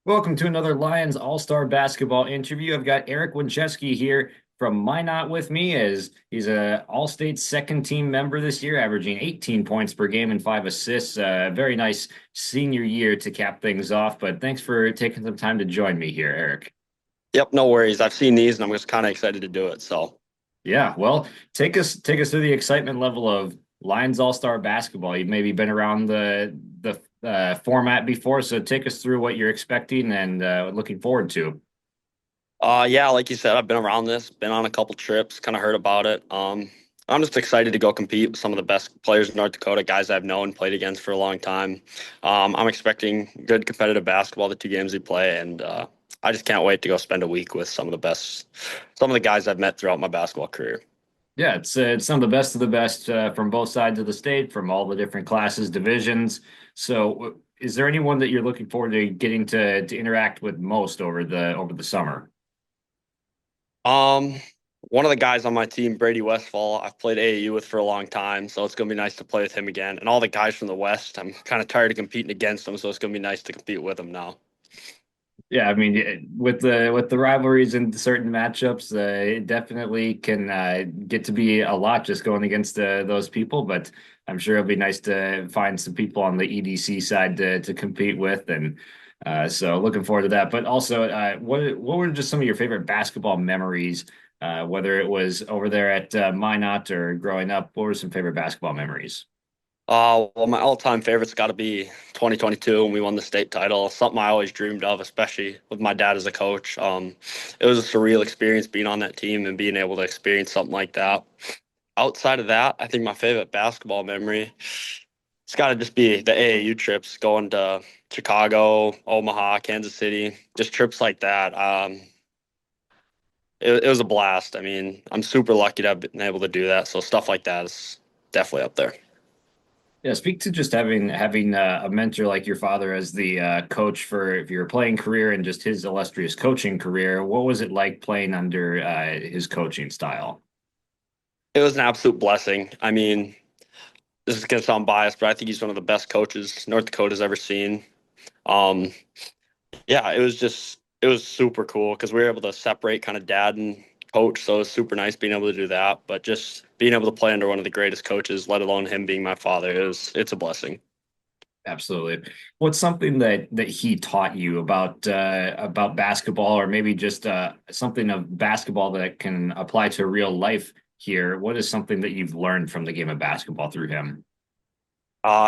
Welcome to another Lions All-Star Basketball interview. I've got Aric Winczewski here from Minot with me as he's a All-State second team member this year, averaging 18 points per game and 5 assists. Very nice senior year to cap things off, but thanks for taking some time to join me here, Aric. Yep, no worries. I've seen these and I'm just kind of excited to do it. So, Yeah, well, take us through the excitement level of Lions All-Star Basketball. You've maybe been around the format before, so take us through what you're expecting and looking forward to. yeah, like you said, I've been around this, been on a couple trips, kind of heard about it. I'm just excited to go compete with some of the best players in North Dakota, guys I've known, played against for a long time. I'm expecting good competitive basketball, the two games we play, and I just can't wait to go spend a week with some of the guys I've met throughout my basketball career. Yeah, it's some of the best from both sides of the state, from all the different classes, divisions. So, is there anyone that you're looking forward to getting to interact with most over the summer? Um, One of the guys on my team, Brady Westfall, I've played AAU with for a long time, so it's gonna be nice to play with him again. And all the guys from the West, I'm kind of tired of competing against them, so it's gonna be nice to compete with them now. Yeah, I mean, with the rivalries and certain matchups, it definitely can get to be a lot just going against those people. But I'm sure it'll be nice to find some people on the EDC side to compete with, and so looking forward to that. But also, what were just some of your favorite basketball memories? Whether it was over there at Minot or growing up, what were some favorite basketball memories? Well, my all-time favorite's got to be 2022 when we won the state title. Something I always dreamed of, especially with my dad as a coach. It was a surreal experience being on that team and being able to experience something like that. Outside of that, I think my favorite basketball memory, it's got to just be the AAU trips, going to Chicago, Omaha, Kansas City, just trips like that. It was a blast. I mean, I'm super lucky to have been able to do that. So stuff like that is definitely up there. Yeah, speak to just having a mentor like your father as the coach for your playing career and just his illustrious coaching career. What was it like playing under his coaching style? It was an absolute blessing. I mean, this is going to sound biased, but I think he's one of the best coaches North Dakota's ever seen. Um, yeah, it was super cool because we were able to separate kind of dad and coach. So it was super nice being able to do that. But just being able to play under one of the greatest coaches, let alone him being my father, it's a blessing. Absolutely. What's something that he taught you about basketball, or maybe just something of basketball that can apply to real life here? What is something that you've learned from the game of basketball through him?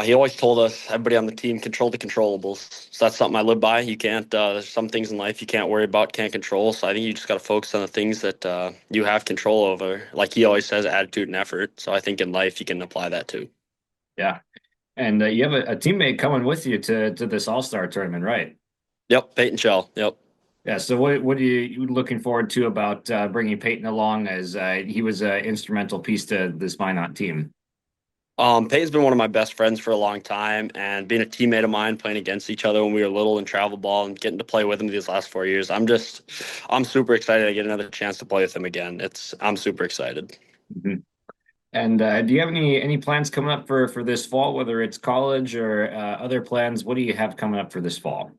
He always told us, everybody on the team, control the controllables. So that's something I live by. You can't, there's some things in life you can't worry about, can't control. So I think you just got to focus on the things that you have control over. Like he always says, attitude and effort. So I think in life you can apply that too. Yeah, and you have a teammate coming with you to this All-Star tournament, right? Yep, Peyton Shell. Yep. Yeah. So what are you looking forward to about bringing Peyton along as he was an instrumental piece to this Minot team? Peyton's been one of my best friends for a long time, and being a teammate of mine, playing against each other when we were little in travel ball, and getting to play with him these last 4 years, I'm super excited to get another chance to play with him again. I'm super excited. Mhm. And do you have any plans coming up for this fall, whether it's college or other plans? What do you have coming up for this fall?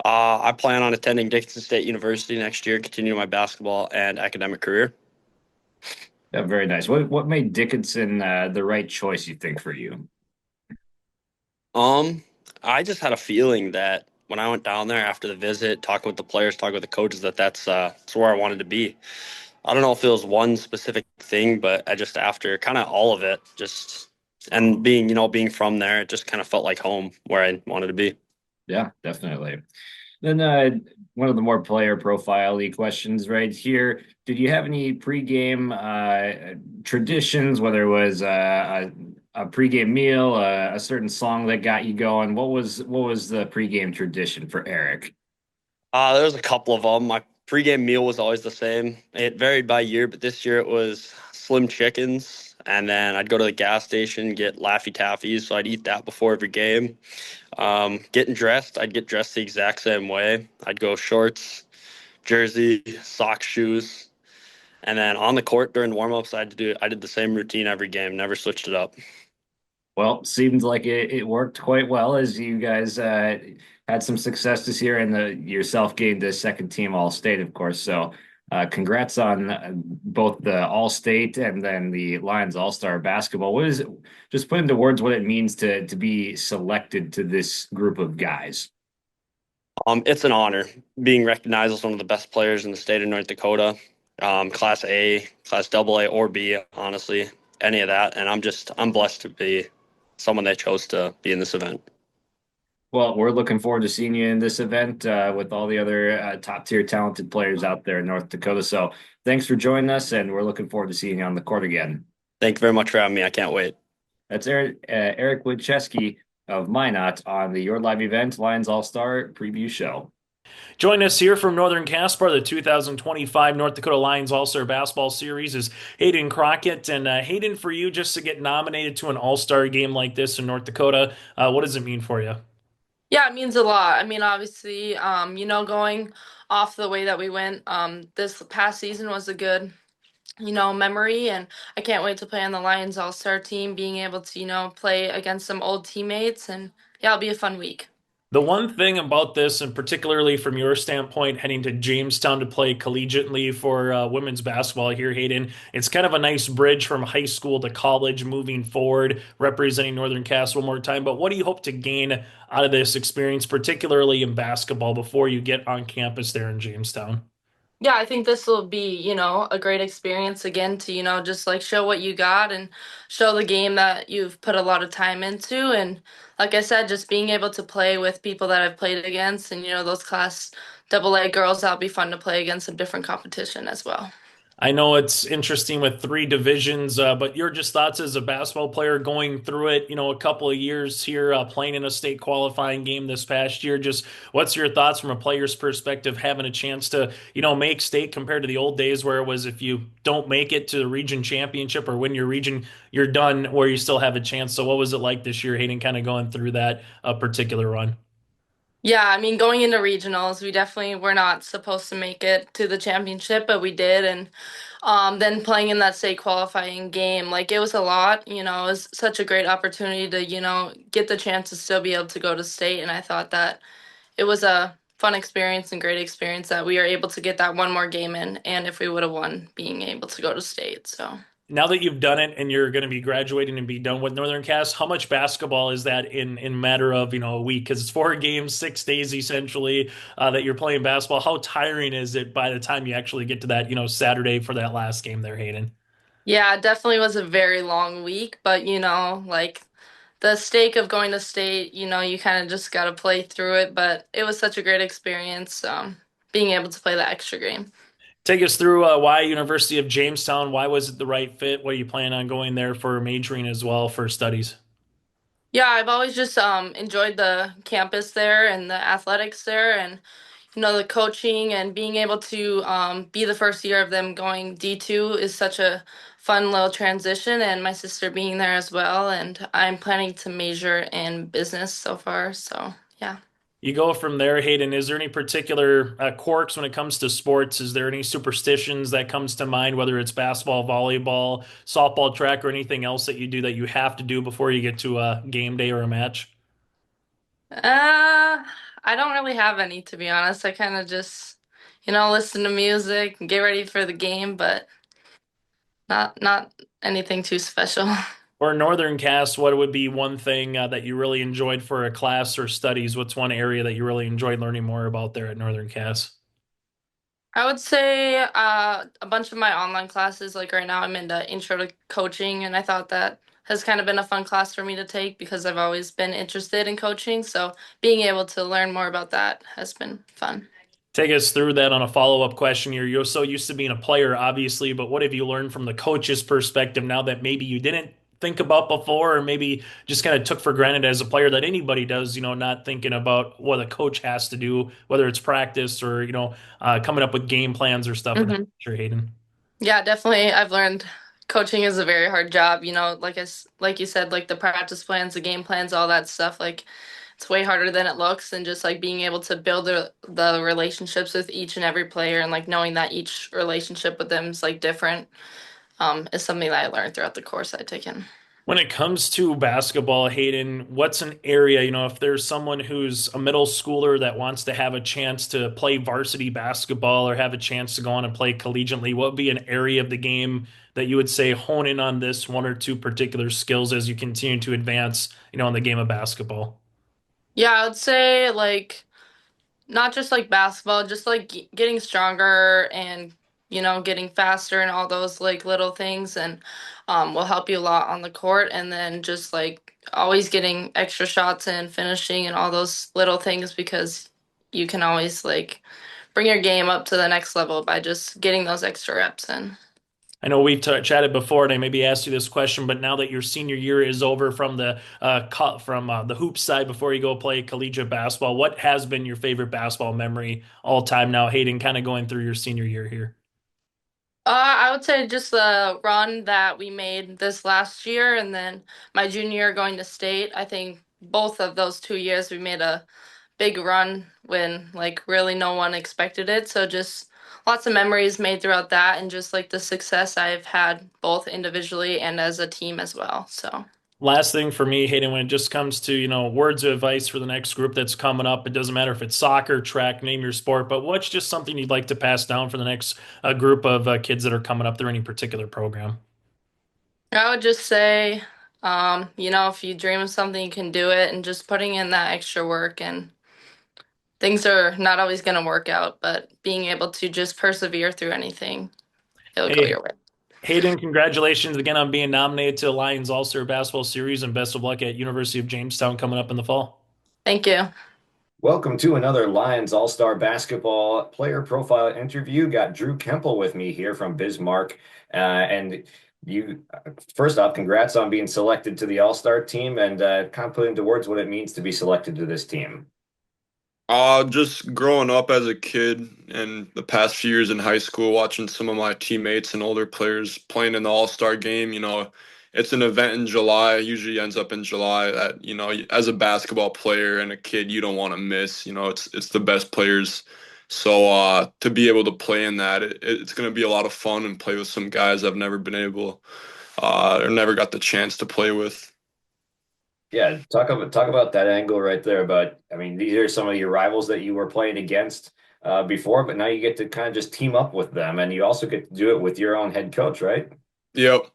I plan on attending Dickinson State University next year, continuing my basketball and academic career. Yeah, very nice. What made Dickinson the right choice, you think, for you? Um, I just had a feeling that when I went down there after the visit, talking with the players, talking with the coaches, that's where I wanted to be. I don't know if it was one specific thing, but I just after kind of all of it, just and being from there, it just kind of felt like home where I wanted to be. Yeah, definitely. Then one of the more player profile questions right here. Did you have any pregame traditions, whether it was a pregame meal, a certain song that got you going? What was the pregame tradition for Aric? There was a couple of them. My pregame meal was always the same. It varied by year, but this year it was slim chickens, and then I'd go to the gas station get Laffy Taffies, so I'd eat that before every game. Getting dressed, I'd get dressed the exact same way. I'd go shorts, jersey, socks, shoes, and then on the court during warm-ups, I did the same routine every game, never switched it up. Well, seems like it worked quite well as you guys had some success this year, and yourself gained the second team All State, of course. So, congrats on both the All State and then the Lions All Star basketball. What is it? Just put into words what it means to be selected to this group of guys. It's an honor being recognized as one of the best players in the state of North Dakota, Class A, Class AA, or B, honestly, any of that. And I'm blessed to be someone they chose to be in this event. Well, we're looking forward to seeing you in this event with all the other top tier talented players out there in North Dakota. So, thanks for joining us, and we're looking forward to seeing you on the court again. Thank you very much for having me. I can't wait. That's Aric Winczewski of Minot on the Your Live event Lions All Star preview show. Join us here from Northern Caspar. The 2025 North Dakota Lions All-Star Basketball Series is Haidyn Crockett. And Haidyn, for you, just to get nominated to an All-Star game like this in North Dakota, what does it mean for you? Yeah, it means a lot. I mean, obviously, going off the way that we went, this past season was a good, memory, and I can't wait to play on the Lions All-Star team, being able to, play against some old teammates, and yeah, it'll be a fun week. The one thing about this, and particularly from your standpoint, heading to Jamestown to play collegiately for women's basketball here, Haidyn, it's kind of a nice bridge from high school to college moving forward, representing Northern Cass one more time. But what do you hope to gain out of this experience, particularly in basketball, before you get on campus there in Jamestown? Yeah, I think this will be, a great experience again to, just like show what you got and show the game that you've put a lot of time into. And like I said, just being able to play with people that I've played against and, those class AA girls, that'll be fun to play against some different competition as well. I know it's interesting with three divisions, but your just thoughts as a basketball player going through it, a couple of years here, playing in a state qualifying game this past year. Just what's your thoughts from a player's perspective, having a chance to, make state compared to the old days where it was if you don't make it to the region championship or win your region, you're done, where you still have a chance. So what was it like this year, Hayden, kind of going through that particular run? Yeah, I mean, going into regionals, we definitely were not supposed to make it to the championship, but we did. And then playing in that state qualifying game, like it was a lot, it was such a great opportunity to, get the chance to still be able to go to state. And I thought that it was a fun experience and great experience that we were able to get that one more game in. And if we would have won, being able to go to state. So. Now that you've done it and you're going to be graduating and be done with Northern Cass, how much basketball is that in matter of a week? Because it's 4 games, 6 days essentially that you're playing basketball. How tiring is it by the time you actually get to that Saturday for that last game there, Hayden? Yeah, it definitely was a very long week, but like the stake of going to state, you kind of just got to play through it, but it was such a great experience being able to play the extra game. Take us through why University of Jamestown. Why was it the right fit? What are you planning on going there for majoring as well for studies? Yeah, I've always just enjoyed the campus there and the athletics there and the coaching and being able to be the first year of them going D2 is such a fun little transition and my sister being there as well and I'm planning to major in business so far, so yeah. You go from there, Hayden. Is there any particular quirks when it comes to sports? Is there any superstitions that comes to mind, whether it's basketball, volleyball, softball, track, or anything else that you do that you have to do before you get to a game day or a match? I don't really have any to be honest. I kind of just listen to music and get ready for the game, but not anything too special. Or Northern Cast, what would be one thing that you really enjoyed for a class or studies? What's one area that you really enjoyed learning more about there at Northern Cast? I would say a bunch of my online classes, like right now I'm into intro to coaching, and I thought that has kind of been a fun class for me to take because I've always been interested in coaching. So being able to learn more about that has been fun. Take us through that on a follow-up question here. You're so used to being a player, obviously, but what have you learned from the coach's perspective now that maybe you didn't think about before, or maybe just kind of took for granted as a player that anybody does, not thinking about what a coach has to do, whether it's practice or, coming up with game plans or stuff of that Hmm. nature, Hayden? Yeah, definitely. I've learned coaching is a very hard job. Like you said, like the practice plans, the game plans, all that stuff. Like it's way harder than it looks, and just like being able to build the relationships with each and every player, and like knowing that each relationship with them is like different, is something that I learned throughout the course I've taken. When it comes to basketball, Haidyn, what's an area, if there's someone who's a middle schooler that wants to have a chance to play varsity basketball or have a chance to go on and play collegiately, what would be an area of the game that you would say hone in on this one or two particular skills as you continue to advance, in the game of basketball? Yeah, I would say like not just like basketball, just like getting stronger and getting faster and all those like little things and will help you a lot on the court and then just like always getting extra shots and finishing and all those little things because you can always like bring your game up to the next level by just getting those extra reps in. I know we've chatted before, and I maybe asked you this question, but now that your senior year is over from the hoop side before you go play collegiate basketball, what has been your favorite basketball memory all time now, Haidyn, kind of going through your senior year here? I would say just the run that we made this last year and then my junior year going to state. I think both of those 2 years we made a big run when like really no one expected it. So just lots of memories made throughout that and just like the success I've had both individually and as a team as well. So Last thing for me, Hayden, when it just comes to, words of advice for the next group that's coming up, it doesn't matter if it's soccer, track, name your sport, but what's just something you'd like to pass down for the next group of kids that are coming up through any particular program? I would just say, if you dream of something, you can do it and just putting in that extra work and things are not always going to work out, but being able to just persevere through anything, it'll go Hey, your way. Hayden, congratulations again on being nominated to Lions All-Star Basketball Series and best of luck at University of Jamestown coming up in the fall. Thank you. Welcome to another Lions All-Star Basketball Player Profile interview. Got Drew Kempel with me here from Bismarck. And you, first off, congrats on being selected to the All-Star team and kind of put into words what it means to be selected to this team. Just growing up as a kid and the past few years in high school, watching some of my teammates and older players playing in the All-Star game, it's an event in July, usually ends up in July that, as a basketball player and a kid, you don't want to miss, it's the best players. So to be able to play in that, it's going to be a lot of fun and play with some guys I've never been able or never got the chance to play with. Yeah, talk about that angle right there. But I mean, these are some of your rivals that you were playing against before, but now you get to kind of just team up with them, and you also get to do it with your own head coach, right? Yep.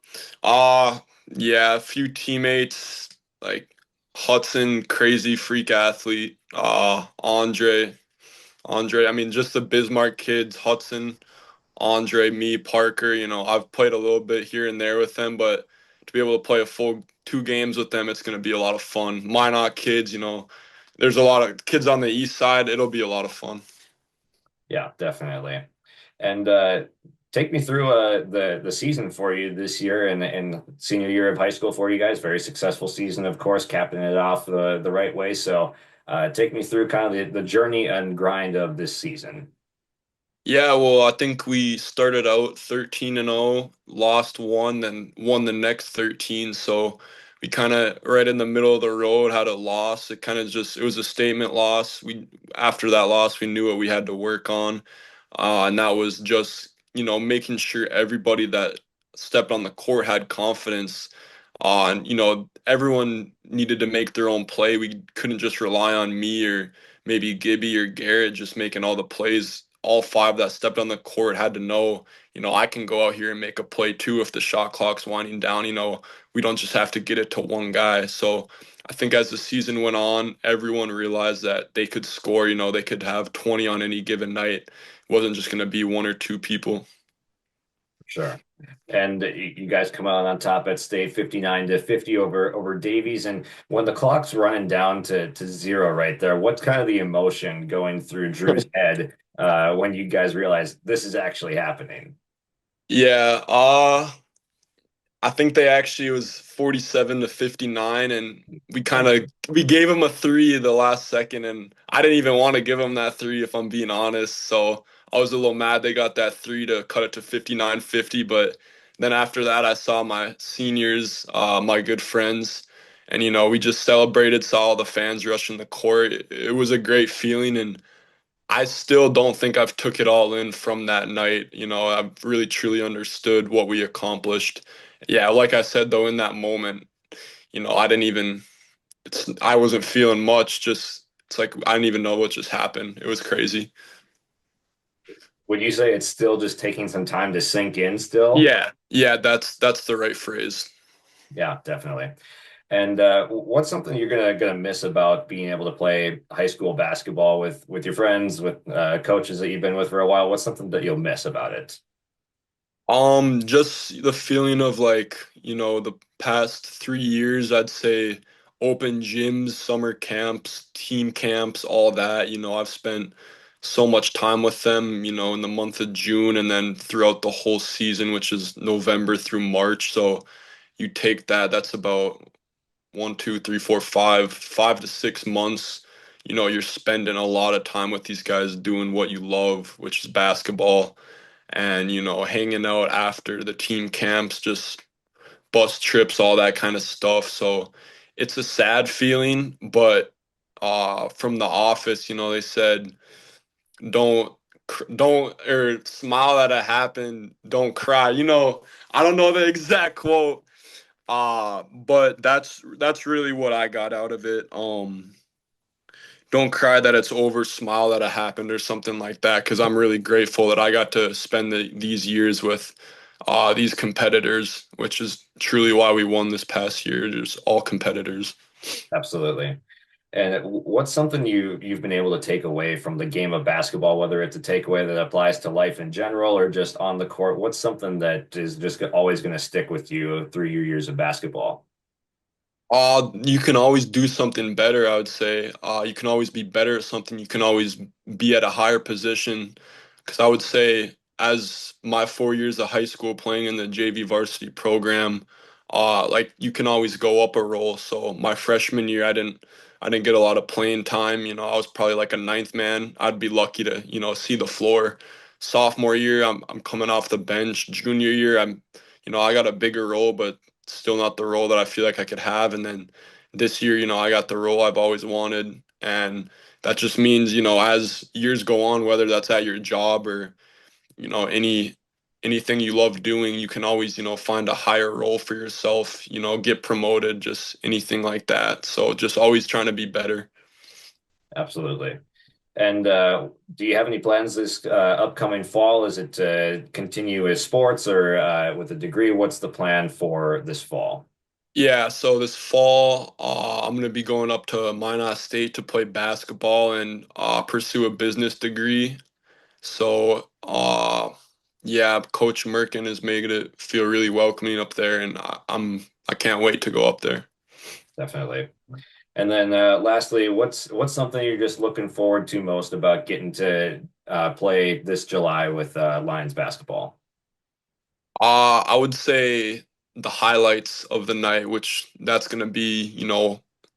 Uh yeah, a few teammates like Hudsen, crazy freak athlete. Andre. I mean, just the Bismarck kids, Hudsen, Andre, me, Parker. I've played a little bit here and there with them, but to be able to play a full 2 games with them, it's going to be a lot of fun. Minot kids, there's a lot of kids on the east side. It'll be a lot of fun. Yeah, definitely. And take me through the season for you this year and senior year of high school for you guys. Very successful season, of course, capping it off the right way. So take me through kind of the journey and grind of this season. Yeah, well, I think we started out 13-0, lost one, then won the next 13. So we kind of right in the middle of the road had a loss. It was a statement loss. After that loss, we knew what we had to work on. And that was just, making sure everybody that stepped on the court had confidence. And, everyone needed to make their own play. We couldn't just rely on me or maybe Gibby or Garrett just making all the plays. All five that stepped on the court had to know, I can go out here and make a play too if the shot clock's winding down. We don't just have to get it to one guy. So I think as the season went on, everyone realized that they could score, they could have 20 on any given night. It wasn't just going to be one or two people. Sure. And you guys come out on top at state 59-50 over Davies. And when the clock's running down to zero right there, what's kind of the emotion going through Drew's head when you guys realize this is actually happening? Yeah, I think they actually it was 47-59, and we gave him a three the last second, and I didn't even want to give him that three if I'm being honest. So I was a little mad they got that three to cut it to 59-50. But then after that, I saw my seniors, my good friends, and we just celebrated, saw all the fans rushing the court. It was a great feeling, and I still don't think I've took it all in from that night. I've really truly understood what we accomplished. Yeah, like I said though, in that moment, I didn't even I wasn't feeling much. Just it's like I didn't even know what just happened. It was crazy. Would you say it's still just taking some time to sink in still? Yeah, yeah, that's the right phrase. Yeah, definitely. And what's something you're gonna miss about being able to play high school basketball with your friends, with coaches that you've been with for a while? What's something that you'll miss about it? Just the feeling of like, the past 3 years, I'd say open gyms, summer camps, team camps, all that. I've spent so much time with them, in the month of June and then throughout the whole season, which is November through March. So you take that, that's about 1, 2, 3, 4, 5 to 6 months. You're spending a lot of time with these guys doing what you love, which is basketball and hanging out after the team camps, just bus trips, all that kind of stuff. So it's a sad feeling, but from the office, they said don't don't or smile at it happen, don't cry. I don't know the exact quote, but that's really what I got out of it. Don't cry that it's over, smile that it happened or something like that. Because I'm really grateful that I got to spend these years with these competitors, which is truly why we won this past year. Just all competitors. Absolutely. And what's something you've been able to take away from the game of basketball, whether it's a takeaway that applies to life in general or just on the court? What's something that is just always going to stick with you through your years of basketball? You can always do something better, I would say. You can always be better at something. You can always be at a higher position. Because I would say, as my 4 years of high school playing in the JV varsity program, like you can always go up a role. So my freshman year, I didn't get a lot of playing time. I was probably like a ninth man. I'd be lucky to, see the floor. Sophomore year, I'm coming off the bench. Junior year, I got a bigger role, but still not the role that I feel like I could have. And then this year, I got the role I've always wanted. And that just means, as years go on, whether that's at your job or, anything you love doing, you can always, find a higher role for yourself, get promoted, just anything like that. So just always trying to be better. Absolutely. And do you have any plans this upcoming fall? Is it to continue as sports or with a degree? What's the plan for this fall? Yeah, so this fall, I'm going to be going up to Minot State to play basketball and pursue a business degree. So, yeah, Coach Merkin is making it feel really welcoming up there, and I can't wait to go up there. Definitely. And then lastly, what's something you're just looking forward to most about getting to play this July with Lions basketball? I would say the highlights of the night, which that's going to be,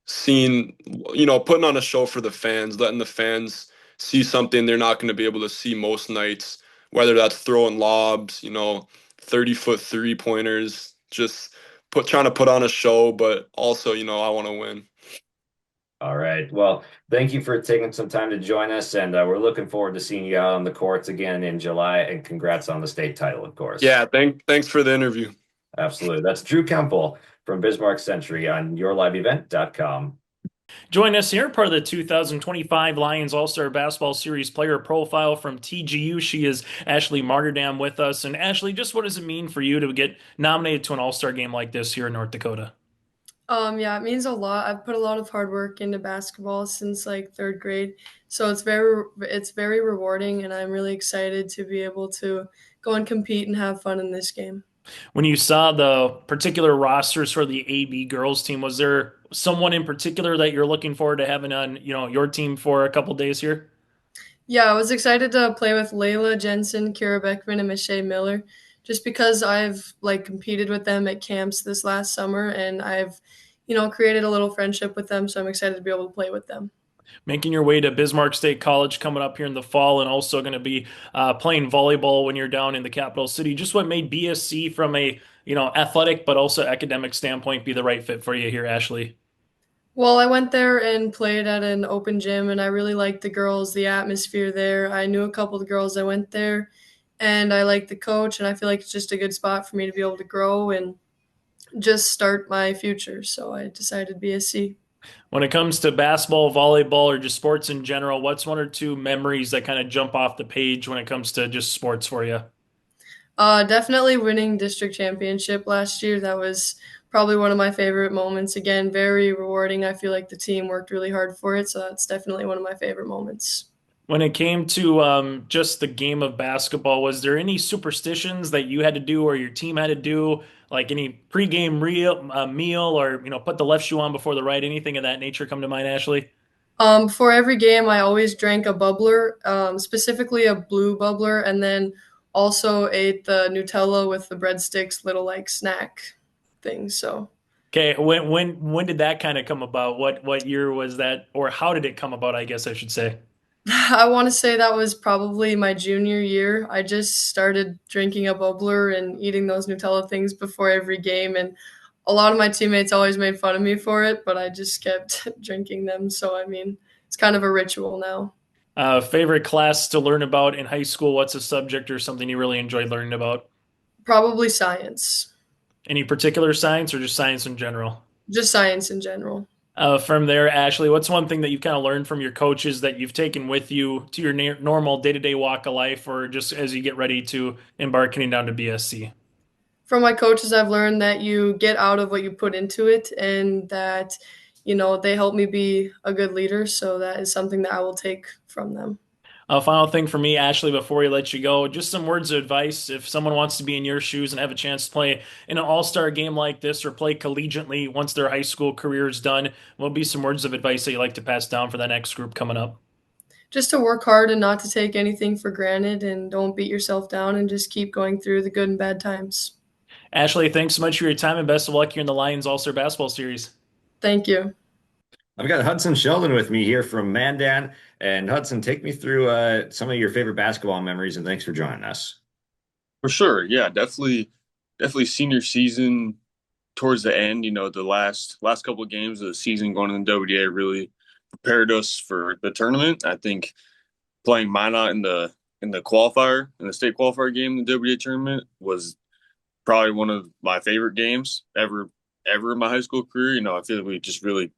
seeing, putting on a show for the fans, letting the fans see something they're not going to be able to see most nights, whether that's throwing lobs, 30-foot three-pointers, just trying to put on a show, but also, I want to win. All right. Well, thank you for taking some time to join us, and we're looking forward to seeing you out on the courts again in July. And congrats on the state title, of course. Yeah, thanks for the interview. Absolutely. That's Drew Kempel from Bismarck Century on yourliveevent.com. Join us here, part of the 2025 Lions All-Star Basketball Series player profile from TGU. She is Ashley Martodam with us. And Ashley, just what does it mean for you to get nominated to an All-Star game like this here in North Dakota? Yeah, it means a lot. I've put a lot of hard work into basketball since like third grade, so it's very rewarding, and I'm really excited to be able to go and compete and have fun in this game. When you saw the particular rosters for the AB girls team, was there someone in particular that you're looking forward to having on, your team for a couple days here? Yeah, I was excited to play with Layla Jensen, Kira Beckman, and Michelle Miller, just because I've like competed with them at camps this last summer, and I've created a little friendship with them, so I'm excited to be able to play with them. Making your way to Bismarck State College coming up here in the fall, and also going to be playing volleyball when you're down in the capital city. Just what made BSC from a athletic but also academic standpoint be the right fit for you here, Ashley? Well, I went there and played at an open gym, and I really liked the girls, the atmosphere there. I knew a couple of the girls that went there, and I liked the coach, and I feel like it's just a good spot for me to be able to grow and just start my future. So I decided BSC. When it comes to basketball, volleyball, or just sports in general, what's one or two memories that kind of jump off the page when it comes to just sports for you? Definitely winning district championship last year. That was probably one of my favorite moments. Again, very rewarding. I feel like the team worked really hard for it, so that's definitely one of my favorite moments. When it came to just the game of basketball, was there any superstitions that you had to do or your team had to do, like any pregame meal or put the left shoe on before the right, anything of that nature come to mind, Ashley? Before every game, I always drank a bubbler, specifically a blue bubbler, and then also ate the Nutella with the breadsticks, little like snack things. So Okay, when did that kind of come about? What year was that, or how did it come about? I guess I should say. I want to say that was probably my junior year. I just started drinking a bubbler and eating those Nutella things before every game, and a lot of my teammates always made fun of me for it, but I just kept drinking them. So I mean, it's kind of a ritual now. Favorite class to learn about in high school? What's a subject or something you really enjoyed learning about? Probably science, Any particular science or just science in general? just science in general. From there, Ashley, what's one thing that you've kind of learned from your coaches that you've taken with you to your normal day-to-day walk of life, or just as you get ready to embark heading down to BSC? From my coaches, I've learned that you get out of what you put into it, and that, they help me be a good leader. So that is something that I will take from them. Final thing for me, Ashley, before we let you go, just some words of advice. If someone wants to be in your shoes and have a chance to play in an all-star game like this or play collegiately once their high school career is done, what would be some words of advice that you like to pass down for that next group coming up? Just to work hard and not to take anything for granted, and don't beat yourself down, and just keep going through the good and bad times. Ashley, thanks so much for your time and best of luck here in the Lions All-Star Basketball Series. Thank you. I've got Hudsen Sheldon with me here from Mandan. And Hudsen, take me through some of your favorite basketball memories, and thanks for joining us. For sure. Yeah, definitely senior season towards the end, the last couple of games of the season going in the WDA really prepared us for the tournament. I think playing Minot in the qualifier, in the state qualifier game in the WDA tournament was probably one of my favorite games ever in my high school career. I feel like we just really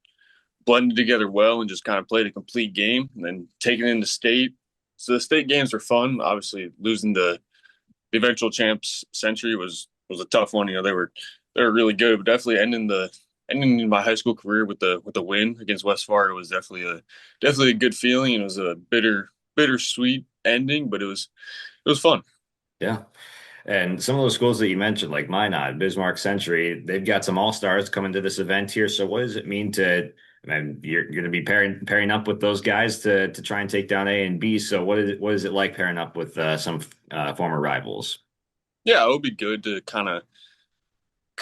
blended together well and just kind of played a complete game, and then taking it into state. So the state games were fun. Obviously, losing the eventual champs Century was a tough one. They were really good, but definitely ending my high school career with the win against West Fargo was definitely a good feeling. It was a bittersweet ending, but it was fun. Yeah. And some of those schools that you mentioned, like Minot, Bismarck Century, they've got some all-stars coming to this event here. So what does it mean you're going to be pairing up with those guys to try and take down A and B. So what is it like pairing up with some former rivals? Yeah, it would be good to kind of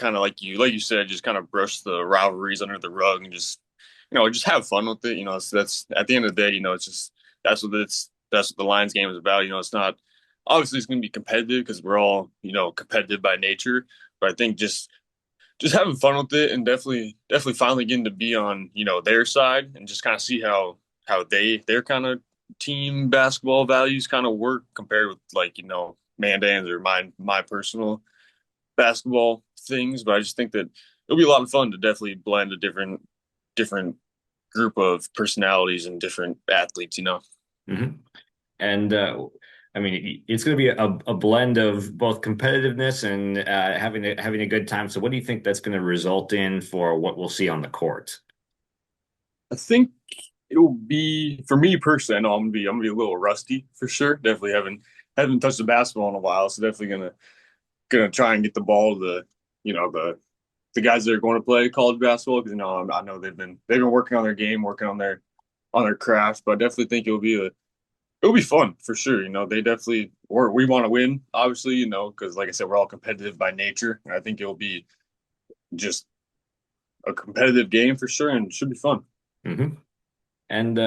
like you said, just kind of brush the rivalries under the rug and just have fun with it. So that's at the end of the day, it's just that's what the Lions game is about. It's not obviously it's going to be competitive because we're all competitive by nature, but I think just having fun with it and definitely finally getting to be on their side and just kind of see how their kind of team basketball values kind of work compared with Mandan's or my personal basketball things. But I just think that it'll be a lot of fun to definitely blend a different group of personalities and different athletes. Hmm. And I mean, it's going to be a blend of both competitiveness and having a good time. So what do you think that's going to result in for what we'll see on the court? I think it'll be for me personally. I know I'm gonna be a little rusty for sure. Definitely haven't touched the basketball in a while, so definitely gonna try and get the ball to the guys that are going to play college basketball because I know they've been working on their game, working on their craft. But I definitely think it'll be fun for sure. They definitely we want to win, obviously. Because like I said, we're all competitive by nature, and I think it'll be just a competitive game for sure, and it should be fun. Hmm. And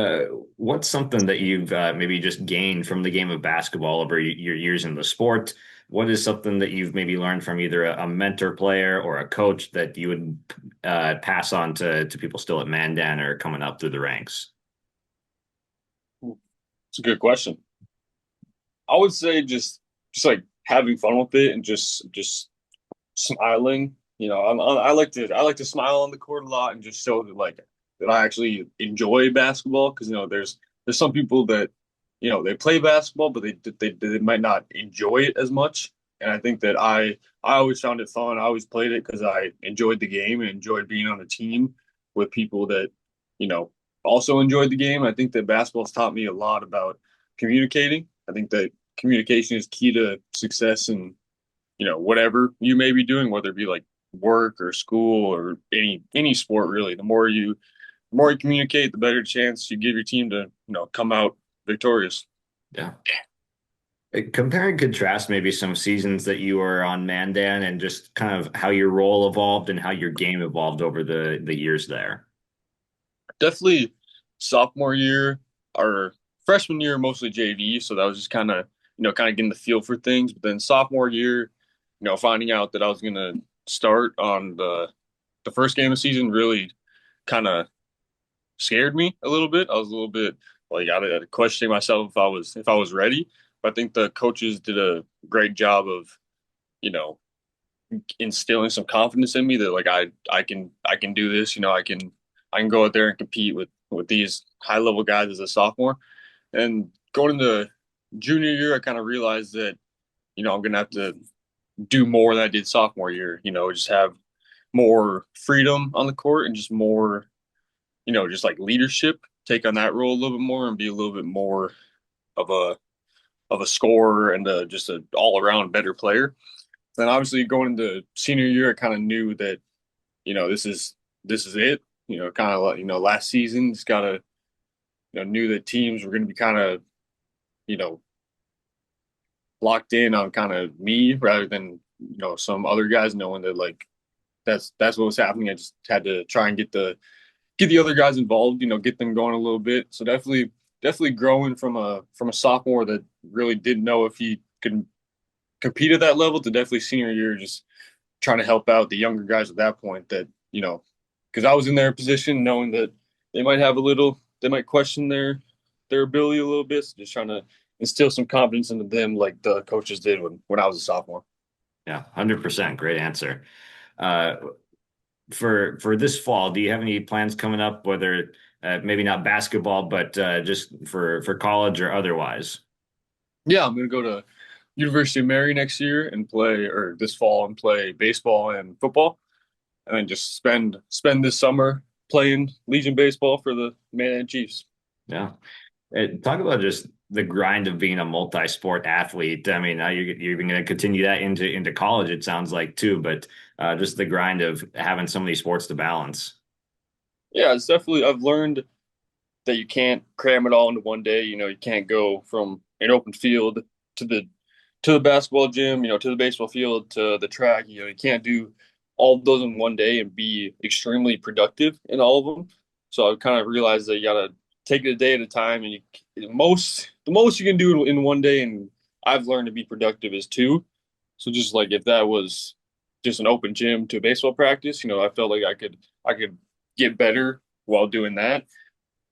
what's something that you've maybe just gained from the game of basketball over your years in the sport? What is something that you've maybe learned from either a mentor player or a coach that you would pass on to people still at Mandan or coming up through the ranks? It's a good question. I would say just like having fun with it and just smiling I like to smile on the court a lot and just show that that I actually enjoy basketball because there's some people that they play basketball but they might not enjoy it as much. And I think that I always found it fun. I always played it because I enjoyed the game and enjoyed being on a team with people that you know also enjoyed the game. I think that basketball's taught me a lot about communicating. I think that communication is key to success and whatever you may be doing, whether it be like work or school or any sport really. The more you communicate, the better chance you give your team to come out victorious. Yeah. Compare and contrast maybe some seasons that you were on Mandan and just kind of how your role evolved and how your game evolved over the years there. Definitely sophomore year or freshman year, mostly JV. So that was just kind of getting the feel for things. But then sophomore year, finding out that I was gonna start on the first game of the season really kind of scared me a little bit. I was a little bit like I had questioning myself if I was ready. But I think the coaches did a great job of, you know, instilling some confidence in me that like I can do this. I can go out there and compete with these high level guys as a sophomore. And going into junior year, I kind of realized that I'm gonna have to do more than I did sophomore year. Just have more freedom on the court and just more, just like leadership, take on that role a little bit more and be a little bit more of a scorer and just an all around better player. Then obviously going into senior year, I kind of knew that this is it. Kind of like last season, just gotta knew that teams were going to be kind of you know locked in on kind of me rather than some other guys knowing that like that's what was happening. I just had to try and get the other guys involved, get them going a little bit. So definitely growing from a sophomore that really didn't know if he could compete at that level to definitely senior year just trying to help out the younger guys at that point that because I was in their position knowing that they might question their ability a little bit, so just trying to instill some confidence into them like the coaches did when I was a sophomore. Yeah, 100%. Great answer. Uh, for this fall, do you have any plans coming up, whether maybe not basketball, but just for college or otherwise? Yeah, I'm gonna go to University of Mary next year and play, or this fall and play baseball and football, and then just spend this summer playing Legion baseball for the Mandan Chiefs. Yeah. Talk about just the grind of being a multi-sport athlete. I mean, you're even going to continue that into college, it sounds like too, but just the grind of having so many sports to balance. Yeah, it's definitely I've learned that you can't cram it all into one day. You can't go from an open field to the basketball gym, to the baseball field, to the track. You can't do all of those in one day and be extremely productive in all of them. So I kind of realized that you gotta take it a day at a time, and the most you can do in one day, and I've learned to be productive is two. So just like if that was just an open gym to baseball practice, I felt like I could get better while doing that.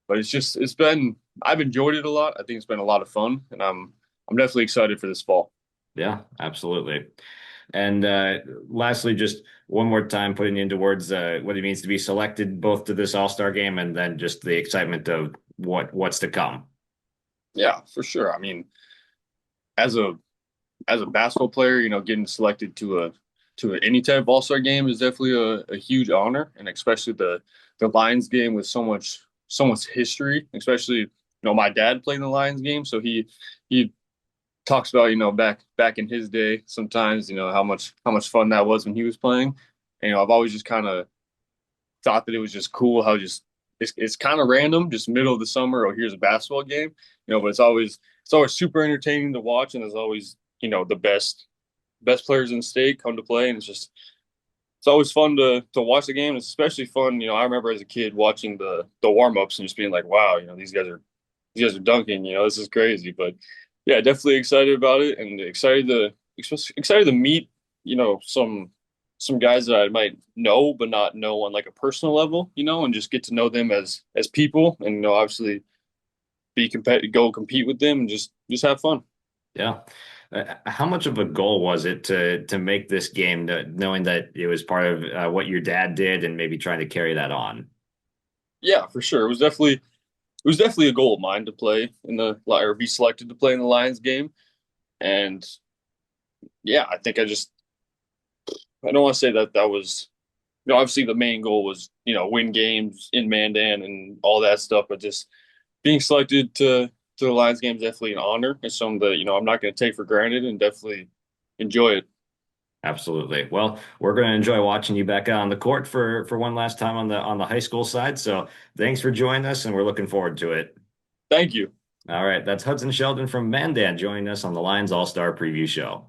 But I've enjoyed it a lot. I think it's been a lot of fun, and I'm definitely excited for this fall. Yeah, absolutely. And lastly, just one more time, putting into words what it means to be selected both to this All-Star game and then just the excitement of what's to come. Yeah, for sure. I mean, as a basketball player, getting selected to any type of All-Star game is definitely a huge honor, and especially the Lions game with so much history. Especially, my dad played in the Lions game, so he talks about back in his day sometimes how much fun that was when he was playing. And I've always just kind of thought that it was just cool how just it's kind of random, just middle of the summer, oh, here's a basketball game, but it's always super entertaining to watch, and there's always the best players in the state come to play, and it's always fun to watch the game. It's especially fun, I remember as a kid watching the warm-ups and just being like, wow, these guys are dunking, this is crazy. But yeah, definitely excited about it, and excited to meet, some guys that I might know but not know on like a personal level, and just get to know them as people, and obviously be competitive, go compete with them, and just have fun. Yeah. How much of a goal was it to make this game, knowing that it was part of what your dad did and maybe trying to carry that on? Yeah, for sure. It was definitely a goal of mine to play in the or be selected to play in the Lions game. And yeah, I don't want to say that was, obviously the main goal was, win games in Mandan and all that stuff, but just being selected to the Lions game is definitely an honor. It's something that, I'm not going to take for granted and definitely enjoy it. Absolutely. Well, we're going to enjoy watching you back out on the court for one last time on the high school side. So thanks for joining us, and we're looking forward to it. Thank you. All right, that's Hudsen Sheldon from Mandan joining us on the Lions All-Star Preview Show.